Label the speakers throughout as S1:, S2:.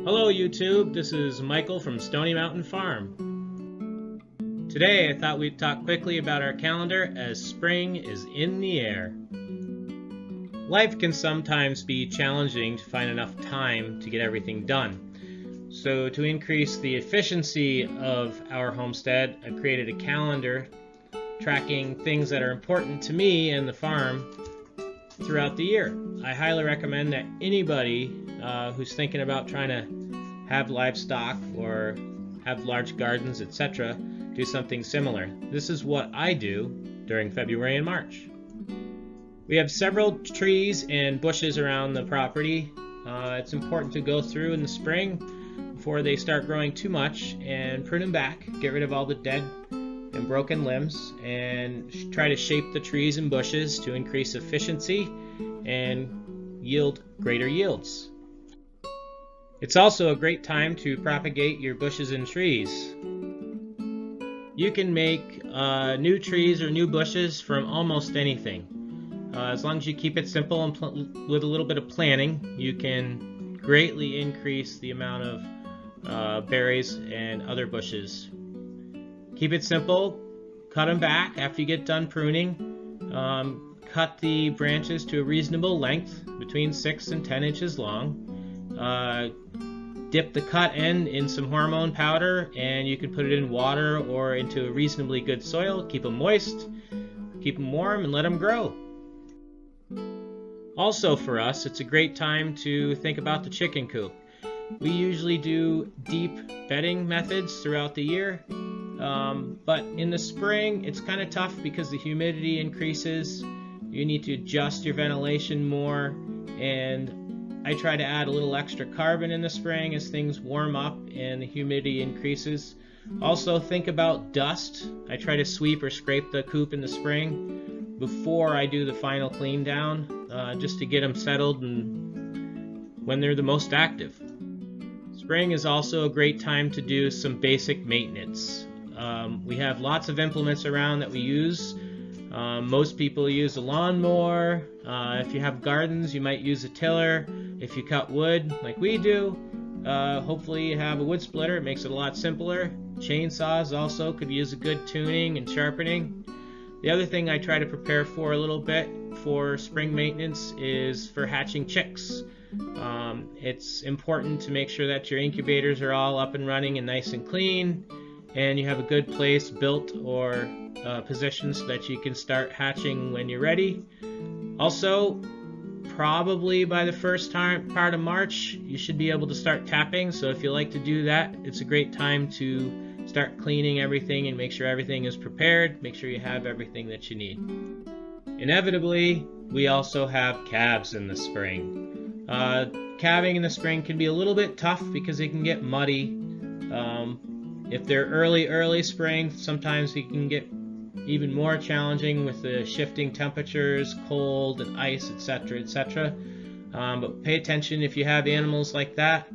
S1: Hello YouTube, this is Michael from Stony Mountain Farm. Today I thought we'd talk quickly about our calendar as spring is in the air. Life can sometimes be challenging to find enough time to get everything done. So to increase the efficiency of our homestead, I've created a calendar tracking things that are important to me and the farm throughout the year. I highly recommend that anybody who's thinking about trying to have livestock or have large gardens, etc., do something similar. This is what I do during February and March. We have several trees and bushes around the property. It's important to go through in the spring before they start growing too much and prune them back, get rid of all the dead and broken limbs, and try to shape the trees and bushes to increase efficiency and yield greater yields. It's also a great time to propagate your bushes and trees. You can make new trees or new bushes from almost anything. As long as you keep it simple and with a little bit of planning, you can greatly increase the amount of berries and other bushes. Keep it simple, cut them back after you get done pruning. Cut the branches to a reasonable length, between 6 and 10 inches long. Dip the cut end in some hormone powder, and you can put it in water or into a reasonably good soil. Keep them moist, keep them warm, and let them grow. Also for us, it's a great time to think about the chicken coop. We usually do deep bedding methods throughout the year, but in the spring it's kind of tough because the humidity increases. You need to adjust your ventilation more, and I try to add a little extra carbon in the spring as things warm up and the humidity increases. Also think about dust. I try to sweep or scrape the coop in the spring before I do the final clean down, just to get them settled and when they're the most active. Spring is also a great time to do some basic maintenance. We have lots of implements around that we use. Most people use a lawnmower. If you have gardens, you might use a tiller. If you cut wood, like we do, hopefully you have a wood splitter. It makes it a lot simpler. Chainsaws also could use a good tuning and sharpening. The other thing I try to prepare for a little bit for spring maintenance is for hatching chicks. It's important to make sure that your incubators are all up and running and nice and clean, and you have a good place built or position so that you can start hatching when you're ready. Also, probably by the first part of March, you should be able to start tapping. So if you like to do that, it's a great time to start cleaning everything and make sure everything is prepared. Make sure you have everything that you need. Inevitably, we also have calves in the spring. Calving in the spring can be a little bit tough because it can get muddy. If they're early spring, sometimes it can get even more challenging with the shifting temperatures, cold and ice, etc., etc. But pay attention if you have animals like that.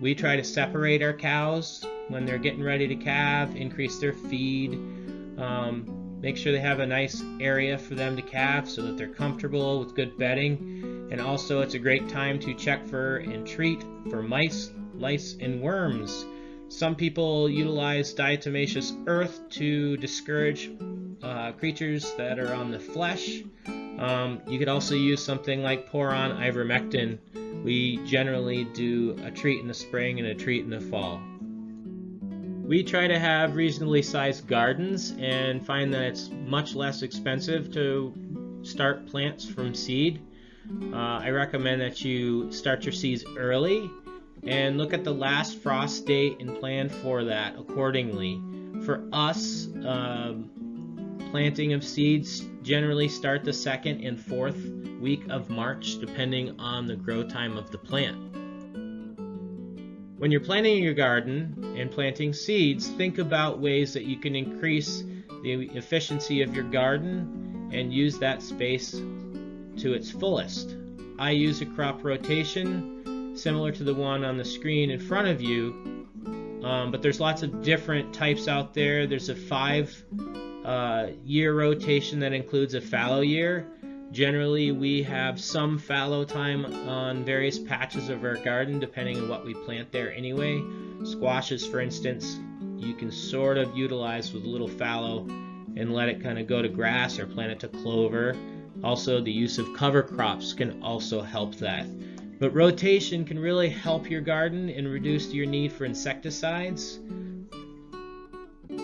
S1: We try to separate our cows when they're getting ready to calve, increase their feed, make sure they have a nice area for them to calve so that they're comfortable with good bedding. And also it's a great time to check for and treat for mice, lice, and worms. Some people utilize diatomaceous earth to discourage creatures that are on the flesh. You could also use something like poron ivermectin. We generally do a treat in the spring and a treat in the fall. We try to have reasonably sized gardens and find that it's much less expensive to start plants from seed. I recommend that you start your seeds early and look at the last frost date and plan for that accordingly. For us, planting of seeds generally start the 2nd and 4th week of March, depending on the grow time of the plant. When you're planting your garden and planting seeds, think about ways that you can increase the efficiency of your garden and use that space to its fullest. I use a crop rotation similar to the one on the screen in front of you, but there's lots of different types out there. There's a 5-year rotation that includes a fallow year. Generally, we have some fallow time on various patches of our garden depending on what we plant there anyway. Squashes, for instance, you can sort of utilize with a little fallow and let it kind of go to grass or plant it to clover. Also, the use of cover crops can also help that. But rotation can really help your garden and reduce your need for insecticides.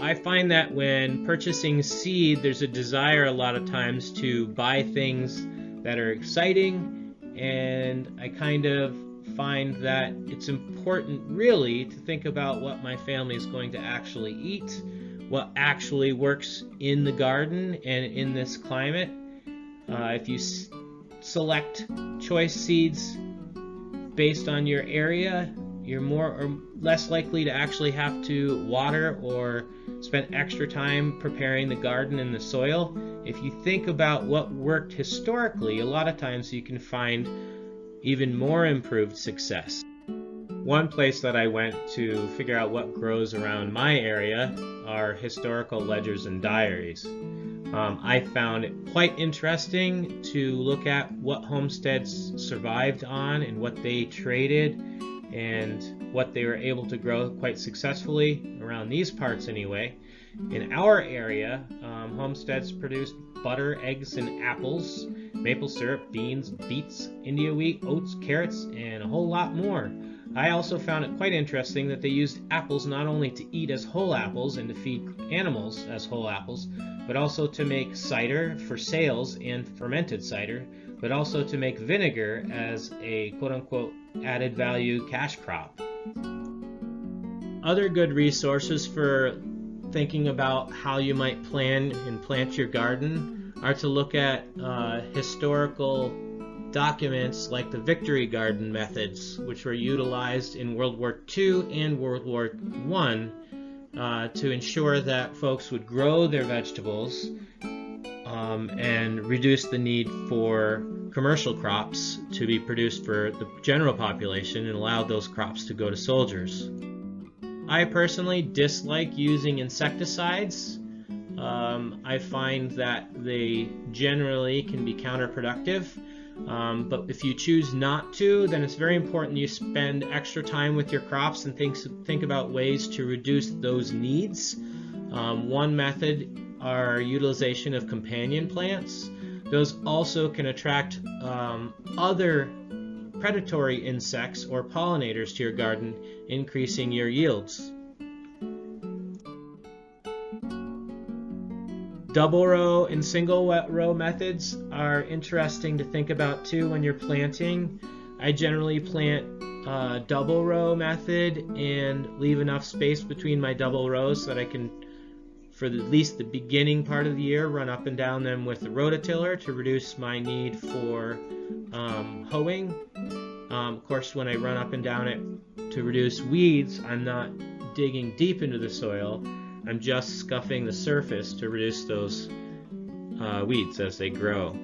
S1: I find that when purchasing seed, there's a desire a lot of times to buy things that are exciting, and I kind of find that it's important really to think about what my family is going to actually eat, what actually works in the garden and in this climate. If you select choice seeds based on your area, you're more or less likely to actually have to water or spend extra time preparing the garden and the soil. If you think about what worked historically, a lot of times you can find even more improved success. One place that I went to figure out what grows around my area are historical ledgers and diaries. I found it quite interesting to look at what homesteads survived on and what they traded and what they were able to grow quite successfully around these parts anyway. In our area, homesteads produced butter, eggs, and apples, maple syrup, beans, beets, India wheat, oats, carrots, and a whole lot more. I also found it quite interesting that they used apples not only to eat as whole apples and to feed animals as whole apples, but also to make cider for sales and fermented cider, but also to make vinegar as a quote-unquote added value cash crop. Other good resources for thinking about how you might plan and plant your garden are to look at historical documents like the Victory Garden methods, which were utilized in World War II and World War I to ensure that folks would grow their vegetables and reduce the need for commercial crops to be produced for the general population and allow those crops to go to soldiers. I personally dislike using insecticides. I find that they generally can be counterproductive. But if you choose not to, then it's very important you spend extra time with your crops and think about ways to reduce those needs. One method are utilization of companion plants. Those also can attract other predatory insects or pollinators to your garden, increasing your yields. Double row and single row methods are interesting to think about too when you're planting. I generally plant double row method and leave enough space between my double rows so that I can, for at least the beginning part of the year, run up and down them with the rototiller to reduce my need for hoeing. Of course, when I run up and down it to reduce weeds, I'm not digging deep into the soil. I'm just scuffing the surface to reduce those weeds as they grow.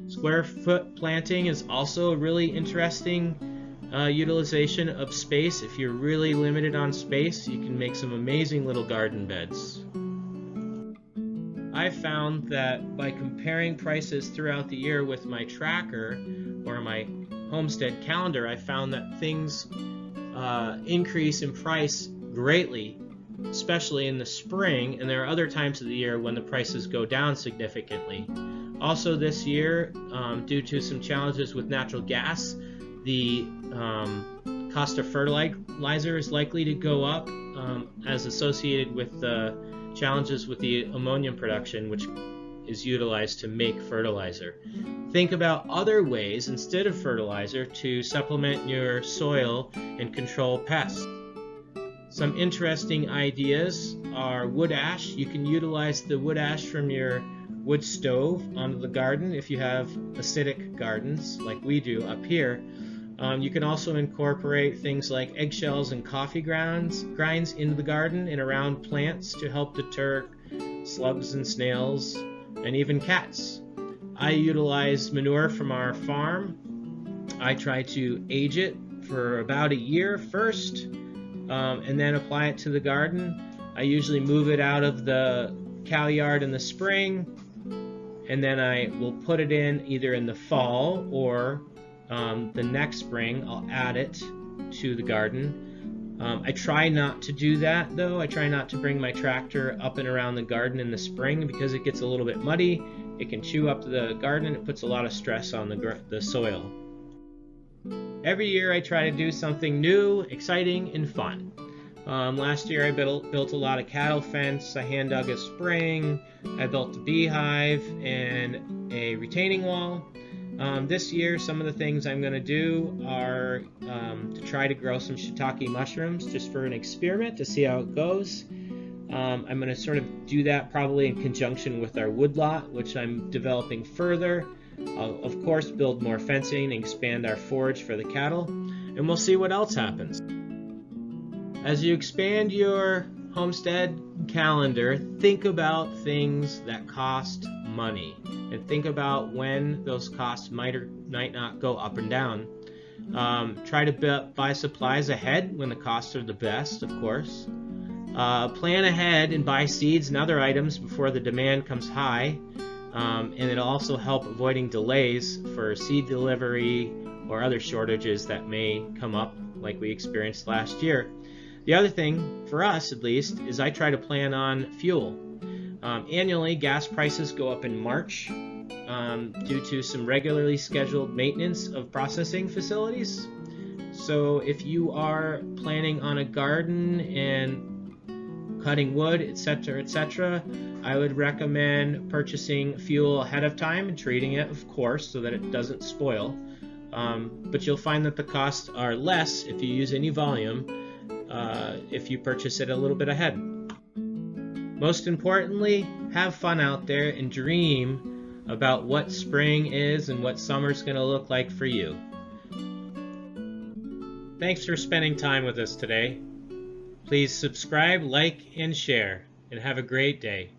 S1: Square foot planting is also a really interesting utilization of space. If you're really limited on space, you can make some amazing little garden beds. I found that by comparing prices throughout the year with my tracker or my Homestead calendar, I found that things increase in price greatly, especially in the spring, and there are other times of the year when the prices go down significantly. Also this year, due to some challenges with natural gas, the cost of fertilizer is likely to go up as associated with the challenges with the ammonium production, which is utilized to make fertilizer. Think about other ways instead of fertilizer to supplement your soil and control pests. Some interesting ideas are wood ash. You can utilize the wood ash from your wood stove onto the garden if you have acidic gardens like we do up here. You can also incorporate things like eggshells and coffee grinds into the garden and around plants to help deter slugs and snails and even cats. I utilize manure from our farm. I try to age it for about a year first and then apply it to the garden. I usually move it out of the cow yard in the spring and then I will put it in either in the fall or the next spring. I'll add it to the garden. I try not to do that though. I try not to bring my tractor up and around the garden in the spring because it gets a little bit muddy. It can chew up the garden and it puts a lot of stress on the soil. Every year I try to do something new, exciting, and fun. Last year I built a lot of cattle fence. I hand dug a spring. I built a beehive and a retaining wall. This year, some of the things I'm going to do are to try to grow some shiitake mushrooms just for an experiment to see how it goes. I'm going to sort of do that probably in conjunction with our woodlot, which I'm developing further. I'll, of course, build more fencing and expand our forage for the cattle, and we'll see what else happens. As you expand your homestead calendar, think about things that cost money, and think about when those costs might or might not go up and down. Try to buy supplies ahead when the costs are the best, of course. Plan ahead and buy seeds and other items before the demand comes high, and it'll also help avoiding delays for seed delivery or other shortages that may come up like we experienced last year. The other thing, for us at least, is I try to plan on fuel. Annually, gas prices go up in March due to some regularly scheduled maintenance of processing facilities. So if you are planning on a garden and cutting wood, etc., I would recommend purchasing fuel ahead of time and treating it, of course, so that it doesn't spoil. But you'll find that the costs are less if you use any volume if you purchase it a little bit ahead. Most importantly, have fun out there and dream about what spring is and what summer's going to look like for you. Thanks for spending time with us today. Please subscribe, like, and share, and have a great day.